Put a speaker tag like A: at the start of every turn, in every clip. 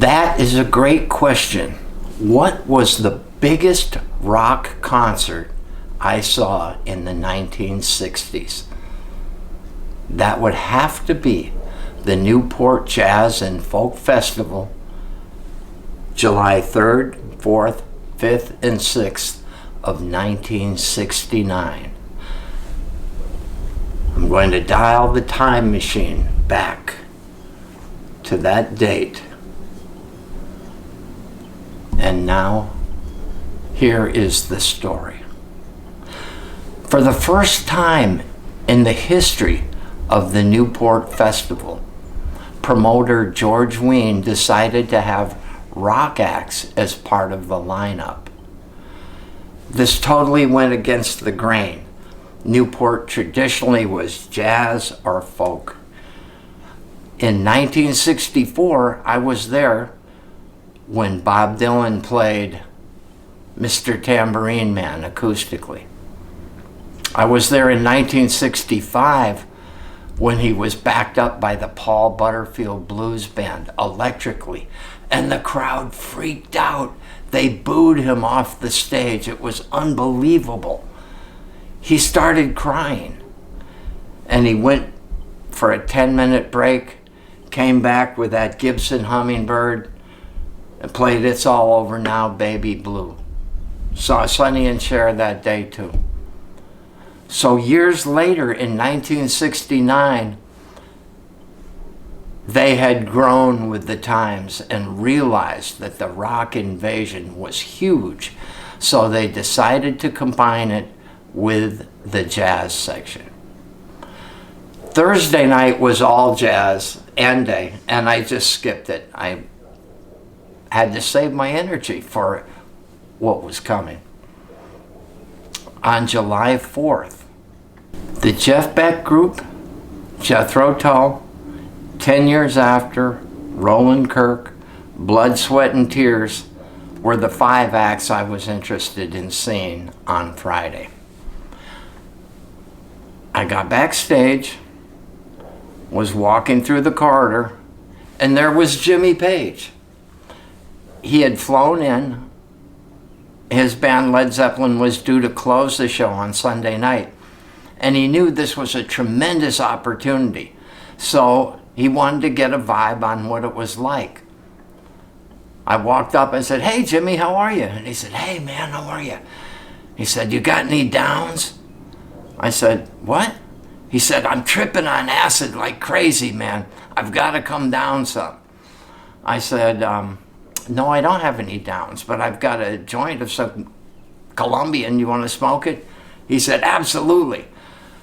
A: That is a great question. What was the biggest rock concert I saw in the 1960s? That would have to be the Newport Jazz and Folk Festival, July 3rd, 4th, 5th, and 6th of 1969. I'm going to dial the time machine back to that date. And now, here is the story. For the first time in the history of the Newport Festival, promoter George Wein decided to have rock acts as part of the lineup. This totally went against the grain. Newport traditionally was jazz or folk. In 1964, I was there when Bob Dylan played Mr. Tambourine Man acoustically. I was there in 1965 when he was backed up by the Paul Butterfield Blues Band electrically, and the crowd freaked out. They booed him off the stage. It was unbelievable. He started crying, and he went for a 10-minute break, came back with that Gibson Hummingbird, and played It's All Over Now, Baby Blue. Saw Sonny and Cher that day too. So years later, in 1969, they had grown with the times and realized that the rock invasion was huge. So they decided to combine it with the jazz section. Thursday night was all jazz and day, and I just skipped it. I had to save my energy for what was coming. On July 4th, the Jeff Beck Group, Jethro Tull, 10 years After, Roland Kirk, Blood, Sweat, and Tears were the 5 acts I was interested in seeing on Friday. I got backstage, was walking through the corridor, and there was Jimmy Page. He had flown in. His band Led Zeppelin was due to close the show on Sunday night, and he knew this was a tremendous opportunity. So he wanted to get a vibe on what it was like. I walked up and said, "Hey, Jimmy, how are you?" And he said, "Hey, man, how are you?" He said, "You got any downs?" I said, "What?" He said, "I'm tripping on acid like crazy, man. I've got to come down some." I said, "No, I don't have any downs, but I've got a joint of some Colombian. You want to smoke it?" He said, "Absolutely."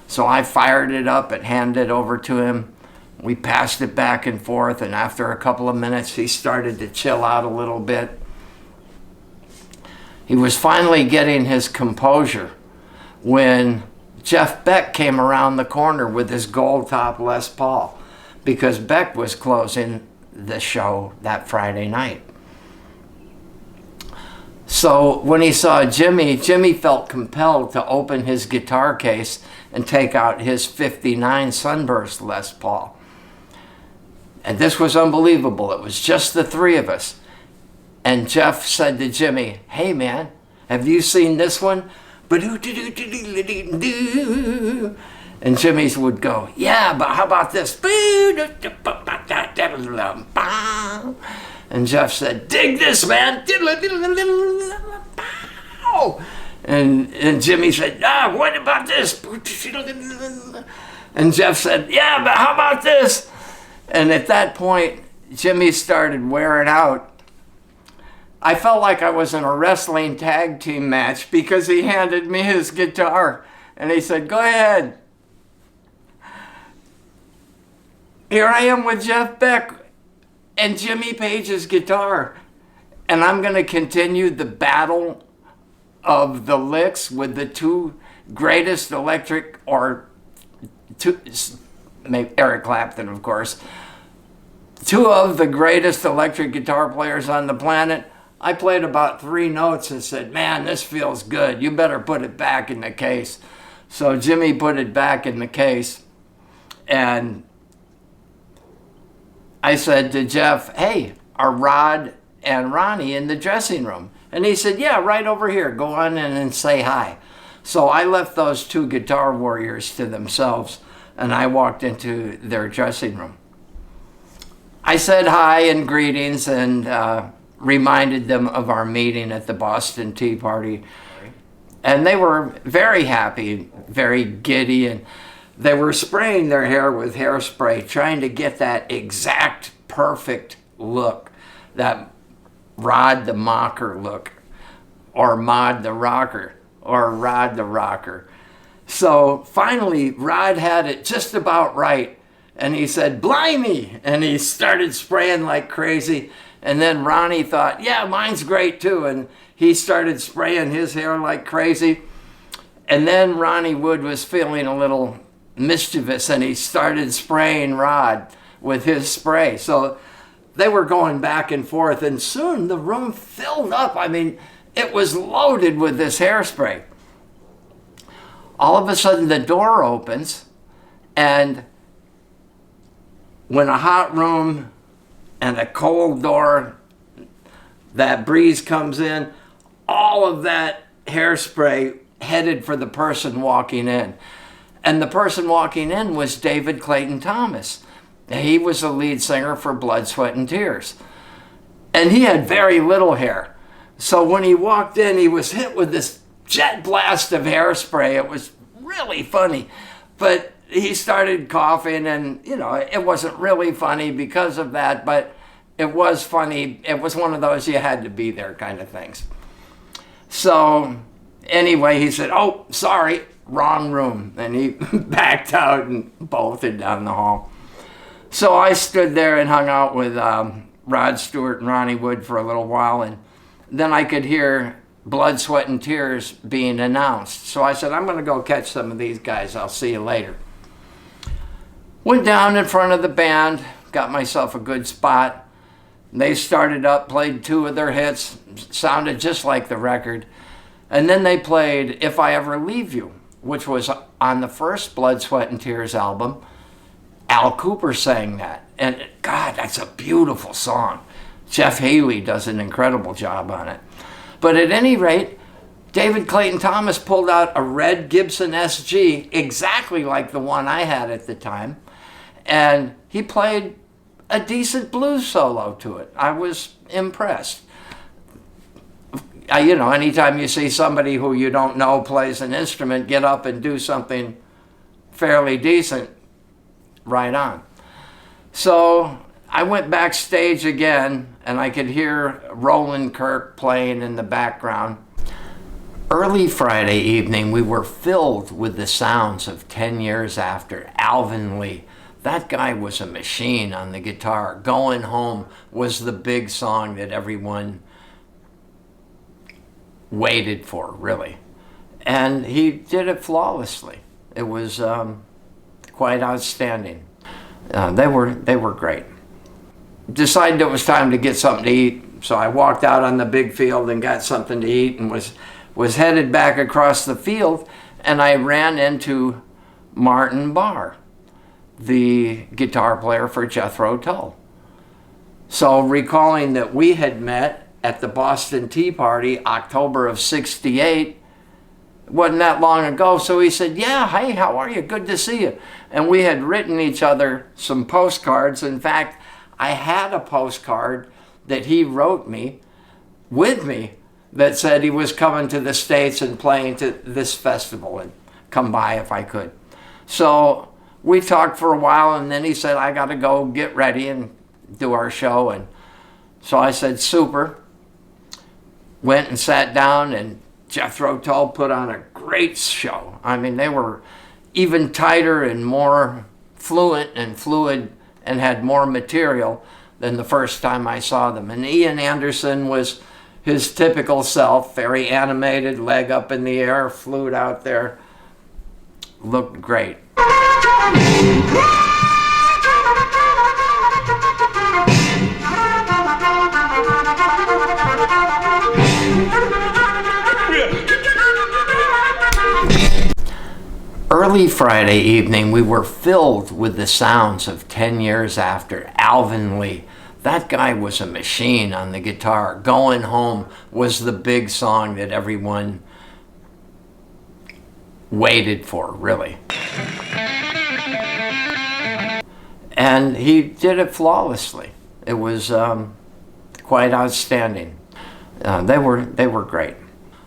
A: So I fired it up and handed it over to him. We passed it back and forth, and after a couple of minutes, he started to chill out a little bit. He was finally getting his composure when Jeff Beck came around the corner with his gold top Les Paul, because Beck was closing the show that Friday night. So when he saw Jimmy felt compelled to open his guitar case and take out his '59 Sunburst Les Paul. And this was unbelievable. It was just the 3 of us. And Jeff said to Jimmy, "Hey man, have you seen this one?" And Jimmy would go, "Yeah, but how about this?" And Jeff said, "Dig this, man." And Jimmy said, "What about this?" And Jeff said, "Yeah, but how about this?" And at that point, Jimmy started wearing out. I felt like I was in a wrestling tag team match because he handed me his guitar and he said, "Go ahead." Here I am with Jeff Beck and Jimmy Page's guitar, and I'm going to continue the battle of the licks with the 2 greatest electric, or Eric Clapton, of course, 2 of the greatest electric guitar players on the planet. I played about 3 notes and said, "Man, this feels good. You better put it back in the case." So Jimmy put it back in the case, and I said to Jeff, "Hey, are Rod and Ronnie in the dressing room? And he said, yeah, right over here. Go on in and say hi. So I left those two guitar warriors to themselves, and I walked into their dressing room. I said hi and greetings and reminded them of our meeting at the Boston Tea Party. And they were very happy, very giddy, and they were spraying their hair with hairspray, trying to get that exact perfect look, that Rod the Mocker look, or Mod the Rocker, or Rod the Rocker. So finally, Rod had it just about right, and he said, "Blimey!" And he started spraying like crazy. And then Ronnie thought, yeah, mine's great too. And he started spraying his hair like crazy. And then Ronnie Wood was feeling a little mischievous, and he started spraying Rod with his spray. So they were going back and forth, and soon the room filled up. I mean, it was loaded with this hairspray. All of a sudden, the door opens, and when a hot room and a cold door, that breeze comes in, all of that hairspray headed for the person walking in. And the person walking in was David Clayton Thomas. He was the lead singer for Blood, Sweat, and Tears. And he had very little hair. So when he walked in, he was hit with this jet blast of hairspray. It was really funny. But he started coughing, and, you know, it wasn't really funny because of that, but it was funny. It was one of those you had to be there kind of things. So anyway, he said, "Oh, sorry, wrong room." And he backed out and bolted down the hall. So I stood there and hung out with Rod Stewart and Ronnie Wood for a little while, and then I could hear Blood, Sweat, and Tears being announced. So I said, "I'm going to go catch some of these guys. I'll see you later." Went down in front of the band, got myself a good spot. They started up, played two of their hits, sounded just like the record. And then they played If I Ever Leave You, which was on the first Blood, Sweat, and Tears album. Al Cooper sang that. And God, that's a beautiful song. Jeff Haley does an incredible job on it. But at any rate, David Clayton Thomas pulled out a red Gibson SG, exactly like the one I had at the time. And he played a decent blues solo to it. I was impressed. You know, anytime you see somebody who you don't know plays an instrument get up and do something fairly decent, right on. So I went backstage again, and I could hear Roland Kirk playing in the background. Early Friday evening, we were filled with the sounds of 10 Years After, Alvin Lee. That guy was a machine on the guitar. Going Home was the big song that everyone waited for, really. And he did it flawlessly. It was quite outstanding. They were great. Decided it was time to get something to eat, so I walked out on the big field and got something to eat, and was headed back across the field, and I ran into Martin Barr, the guitar player for Jethro Tull. So recalling that we had met at the Boston Tea Party, October of '68, wasn't that long ago, so he said, "Yeah, hey, how are you? Good to see you." And we had written each other some postcards. In fact, I had a postcard that he wrote me, with me, that said he was coming to the States and playing to this festival and come by if I could. So we talked for a while, and then he said, "I got to go get ready and do our show." And so I said, "Super." Went and sat down, and Jethro Tull put on a great show. I mean, they were even tighter and more fluent and fluid and had more material than the first time I saw them. And Ian Anderson was his typical self, very animated, leg up in the air, flute out there. Looked great. Early Friday evening, we were filled with the sounds of 10 Years After, Alvin Lee. That guy was a machine on the guitar. Going Home was the big song that everyone waited for, really. And he did it flawlessly. It was quite outstanding. They were great.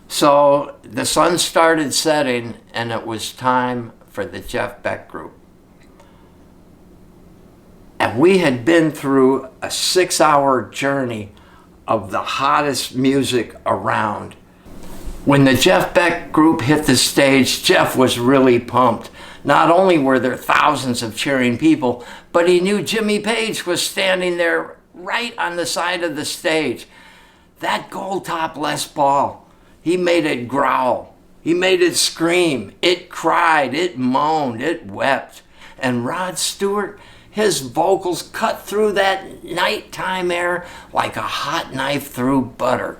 A: So the sun started setting, and it was time for the Jeff Beck Group. And we had been through a 6-hour journey of the hottest music around. When the Jeff Beck Group hit the stage, Jeff was really pumped. Not only were there thousands of cheering people, but he knew Jimmy Page was standing there right on the side of the stage. That gold top Les Paul, he made it growl. He made it scream. It cried, it moaned, it wept. And Rod Stewart, his vocals cut through that nighttime air like a hot knife through butter.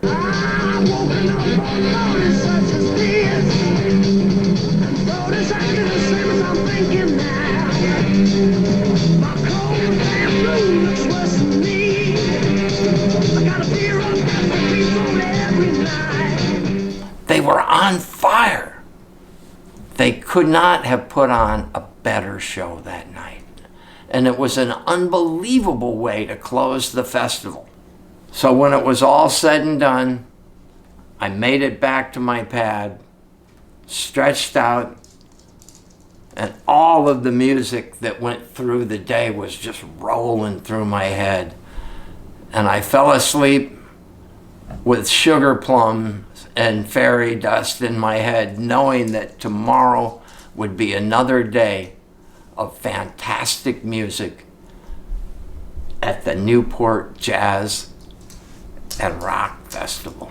A: They were on fire. They could not have put on a better show that night. And it was an unbelievable way to close the festival. So when it was all said and done, I made it back to my pad, stretched out, and all of the music that went through the day was just rolling through my head. And I fell asleep with sugar plums and fairy dust in my head, knowing that tomorrow would be another day of fantastic music at the Newport Jazz and Rock Festival.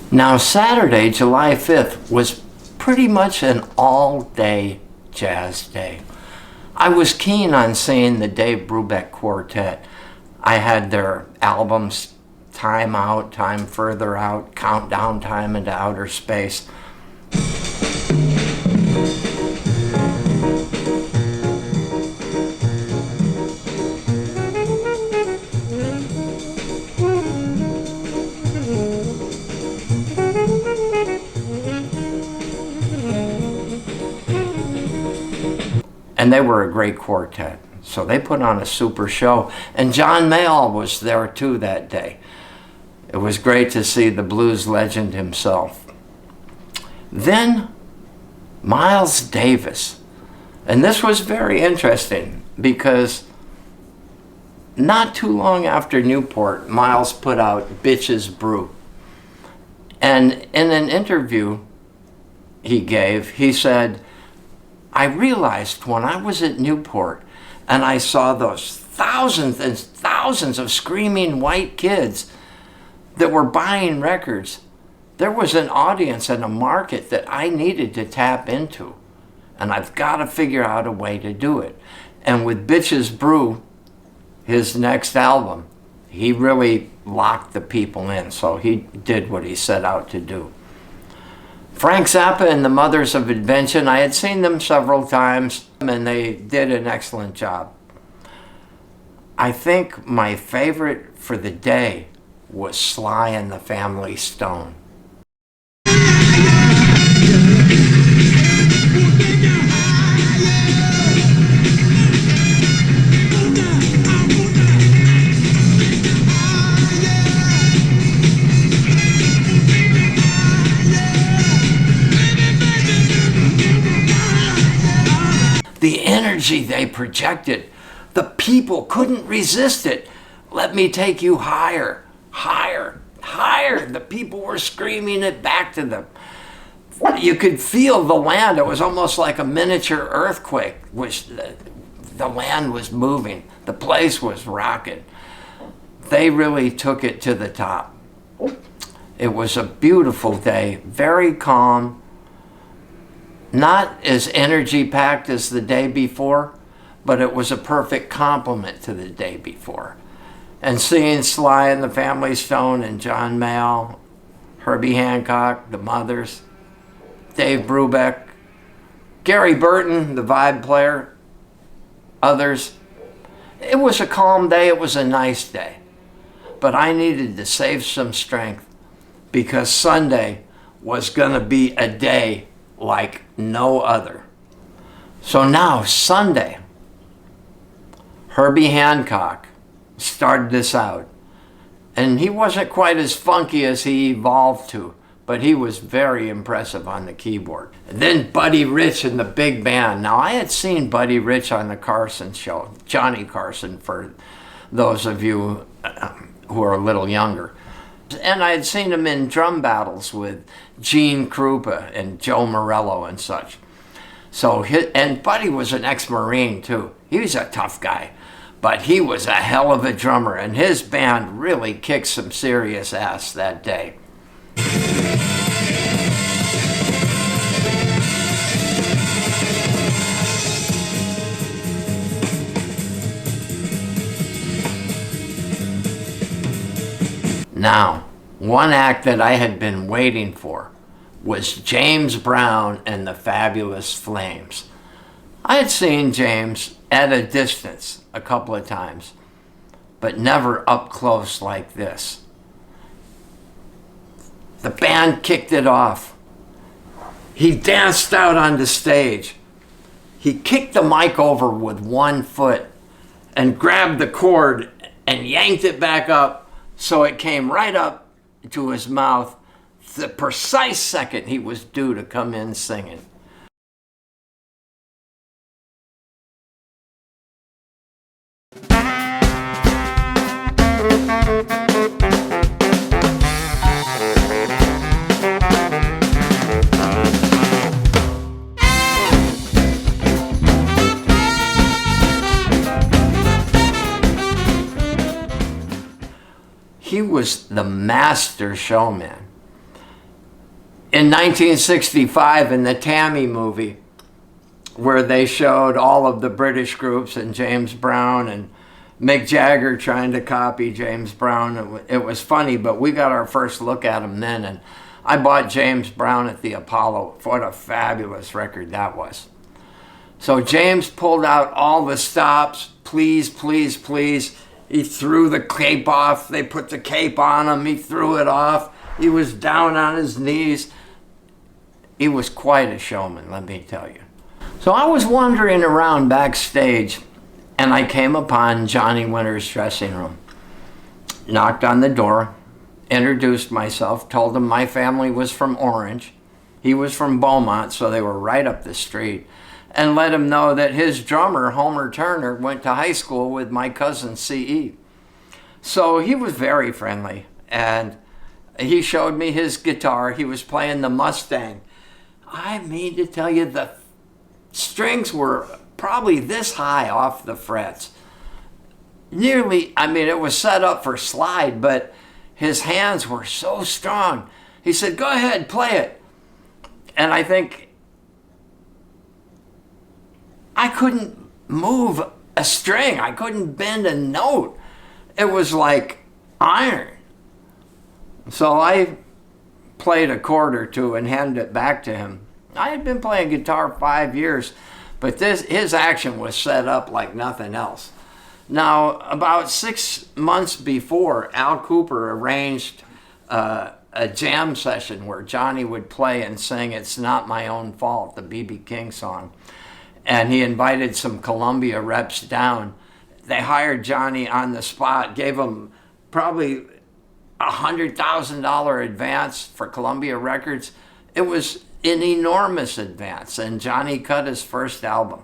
A: Now, Saturday, July 5th, was pretty much an all-day jazz day. I was keen on seeing the Dave Brubeck Quartet. I had their albums, Time Out, Time Further Out, Countdown Time into Outer Space. And they were a great quartet. So they put on a super show. And John Mayall was there too that day. It was great to see the blues legend himself. Then Miles Davis. And this was very interesting because not too long after Newport, Miles put out Bitches Brew. And in an interview he gave, he said, I realized when I was at Newport and I saw those thousands and thousands of screaming white kids that were buying records, there was an audience and a market that I needed to tap into. And I've got to figure out a way to do it. And with Bitches Brew, his next album, he really locked the people in. So he did what he set out to do. Frank Zappa and the Mothers of Invention, I had seen them several times, and they did an excellent job. I think my favorite for the day was Sly and the Family Stone. The energy they projected, the people couldn't resist it. Let me take you higher, higher, higher. The people were screaming it back to them. You could feel the land. It was almost like a miniature earthquake, which the land was moving. The place was rocking. They really took it to the top. It was a beautiful day, very calm. Not as energy-packed as the day before, but it was a perfect complement to the day before. And seeing Sly and the Family Stone and John Mayall, Herbie Hancock, the Mothers, Dave Brubeck, Gary Burton, the vibe player, others. It was a calm day. It was a nice day. but I needed to save some strength because Sunday was going to be a day like no other. So now, Sunday, Herbie Hancock started this out. And he wasn't quite as funky as he evolved to, but he was very impressive on the keyboard. And then Buddy Rich and the big band. Now, I had seen Buddy Rich on the Carson show, Johnny Carson, for those of you who are a little younger. And I had seen him in drum battles with Gene Krupa and Joe Morello and such. And Buddy was an ex-Marine too. He was a tough guy, but he was a hell of a drummer, and his band really kicked some serious ass that day. Now, one act that I had been waiting for was James Brown and the Fabulous Flames. I had seen James at a distance a couple of times, but never up close like this. The band kicked it off. He danced out on the stage. He kicked the mic over with one foot and grabbed the cord and yanked it back up so it came right up to his mouth the precise second he was due to come in singing. He was the master showman. In 1965, in the Tammy movie, where they showed all of the British groups and James Brown and Mick Jagger trying to copy James Brown, it was funny, but we got our first look at him then, and I bought James Brown at the Apollo. What a fabulous record that was. So James pulled out all the stops, please, please, please. He threw the cape off. They put the cape on him. He threw it off. He was down on his knees. He was quite a showman, let me tell you. So I was wandering around backstage, and I came upon Johnny Winter's dressing room. Knocked on the door, introduced myself, told him my family was from Orange. He was from Beaumont, so they were right up the street. And let him know that his drummer, Homer Turner, went to high school with my cousin, C.E. So he was very friendly, and he showed me his guitar. He was playing the Mustang. I mean to tell you, the strings were probably this high off the frets. Nearly, I mean, it was set up for slide, but his hands were so strong. He said, "Go ahead, play it." And I think I couldn't move a string. I couldn't bend a note. It was like iron. So I played a chord or two and handed it back to him. I had been playing guitar 5 years, but his action was set up like nothing else. Now, about 6 months before, Al Cooper arranged a jam session where Johnny would play and sing "It's Not My Own Fault," the B.B. King song. And he invited some Columbia reps down. They hired Johnny on the spot, gave him probably $100,000 advance for Columbia Records. It was an enormous advance, and Johnny cut his first album.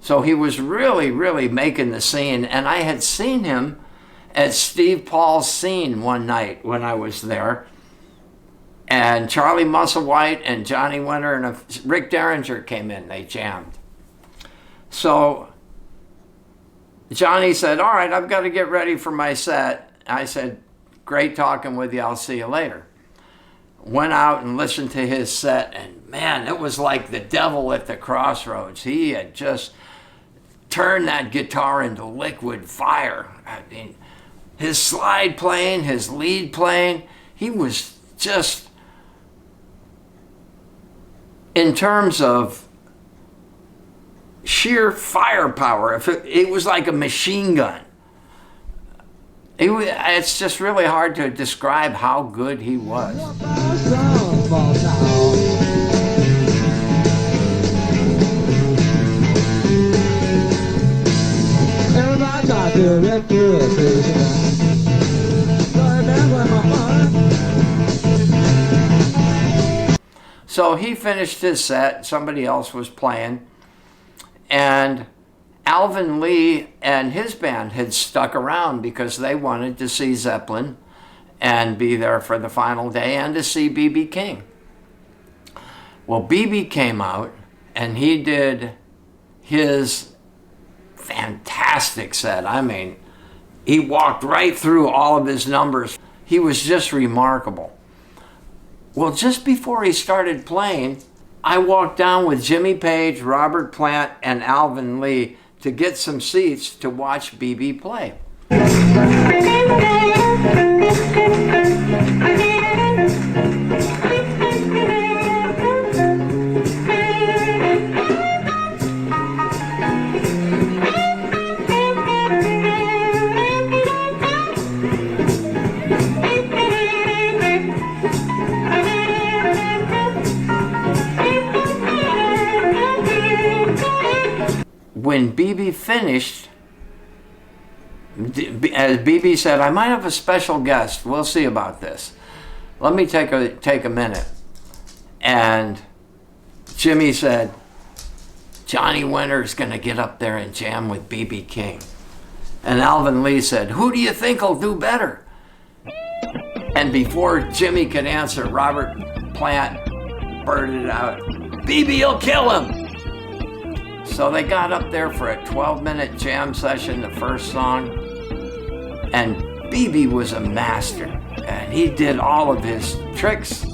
A: So he was really, really making the scene, and I had seen him at Steve Paul's scene one night when I was there, and Charlie Musselwhite and Johnny Winter and Rick Derringer came in. They jammed. So Johnny said, "All right, I've got to get ready for my set." I said, "Great talking with you. I'll see you later." Went out and listened to his set, and man, it was like the devil at the crossroads. He had just turned that guitar into liquid fire. I mean, his slide playing, his lead playing, he was just, in terms of sheer firepower, it was like a machine gun. It's just really hard to describe how good he was. So he finished his set, somebody else was playing, and Alvin Lee and his band had stuck around because they wanted to see Zeppelin and be there for the final day and to see B.B. King. Well, B.B. came out and he did his fantastic set. I mean, he walked right through all of his numbers. He was just remarkable. Well, just before he started playing, I walked down with Jimmy Page, Robert Plant, and Alvin Lee to get some seats to watch B.B. play. When B.B. finished, as B.B. said, I might have a special guest. We'll see about this. Let me take a minute. And Jimmy said, Johnny Winter's going to get up there and jam with B.B. King. And Alvin Lee said, who do you think will do better? And before Jimmy could answer, Robert Plant blurted out, B.B. will kill him. So they got up there for a 12-minute jam session, the first song, and B.B. was a master, and he did all of his tricks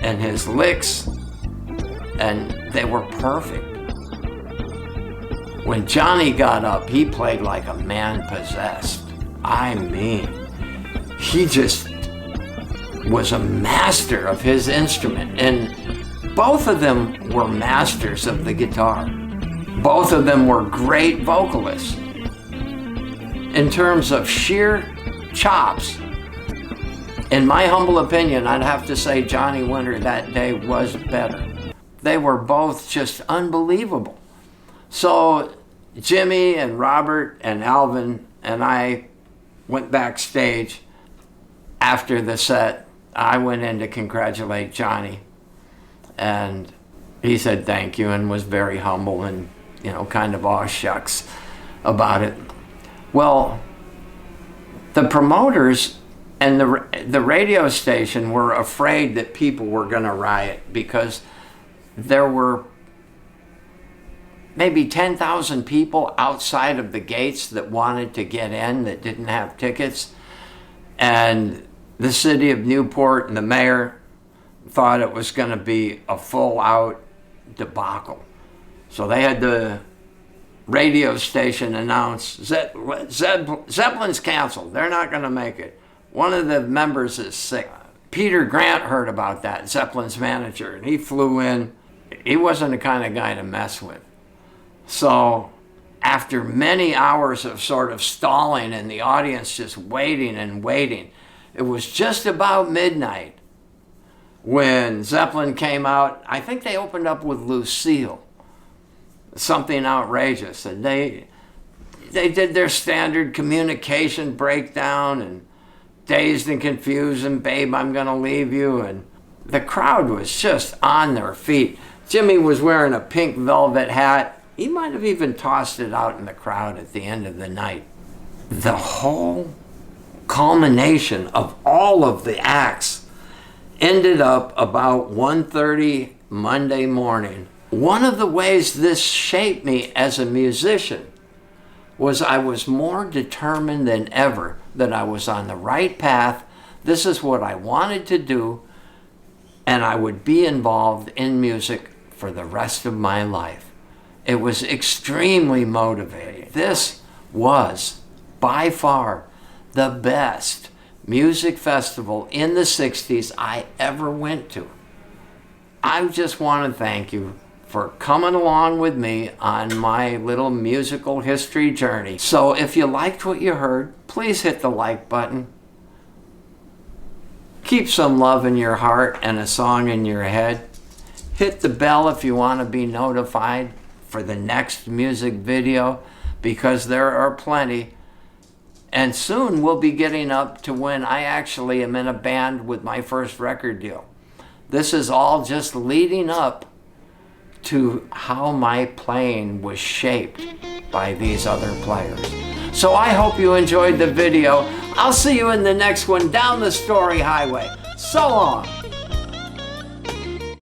A: and his licks, and they were perfect. When Johnny got up, he played like a man possessed. I mean, he just was a master of his instrument, and both of them were masters of the guitar. Both of them were great vocalists. In terms of sheer chops, in my humble opinion, I'd have to say Johnny Winter that day was better. They were both just unbelievable. So Jimmy and Robert and Alvin and I went backstage after the set. I went in to congratulate Johnny. And he said thank you and was very humble and, kind of aw shucks about it. Well, the promoters and the radio station were afraid that people were going to riot because there were maybe 10,000 people outside of the gates that wanted to get in that didn't have tickets. And the city of Newport and the mayor thought it was going to be a full-out debacle. So they had the radio station announce, Zeppelin's canceled. They're not going to make it. One of the members is sick. Peter Grant heard about that, Zeppelin's manager, and he flew in. He wasn't the kind of guy to mess with. So after many hours of sort of stalling and the audience just waiting and waiting, it was just about midnight when Zeppelin came out. I think they opened up with Lucille, something outrageous. And they did their standard communication breakdown and Dazed and Confused and Babe, I'm Gonna Leave You. And the crowd was just on their feet. Jimmy was wearing a pink velvet hat. He might have even tossed it out in the crowd at the end of the night. The whole culmination of all of the acts ended up about 1:30 Monday morning. One of the ways this shaped me as a musician was I was more determined than ever that I was on the right path. This is what I wanted to do, and I would be involved in music for the rest of my life. It was extremely motivating. This was by far the best music festival in the 60s I ever went to. I just want to thank you for coming along with me on my little musical history journey. So if you liked what you heard, please hit the like button. Keep some love in your heart and a song in your head. Hit the bell if you want to be notified for the next music video, because there are plenty. And soon we'll be getting up to when I actually am in a band with my first record deal. This is all just leading up to how my playing was shaped by these other players. So I hope you enjoyed the video. I'll see you in the next one down the story highway. So long.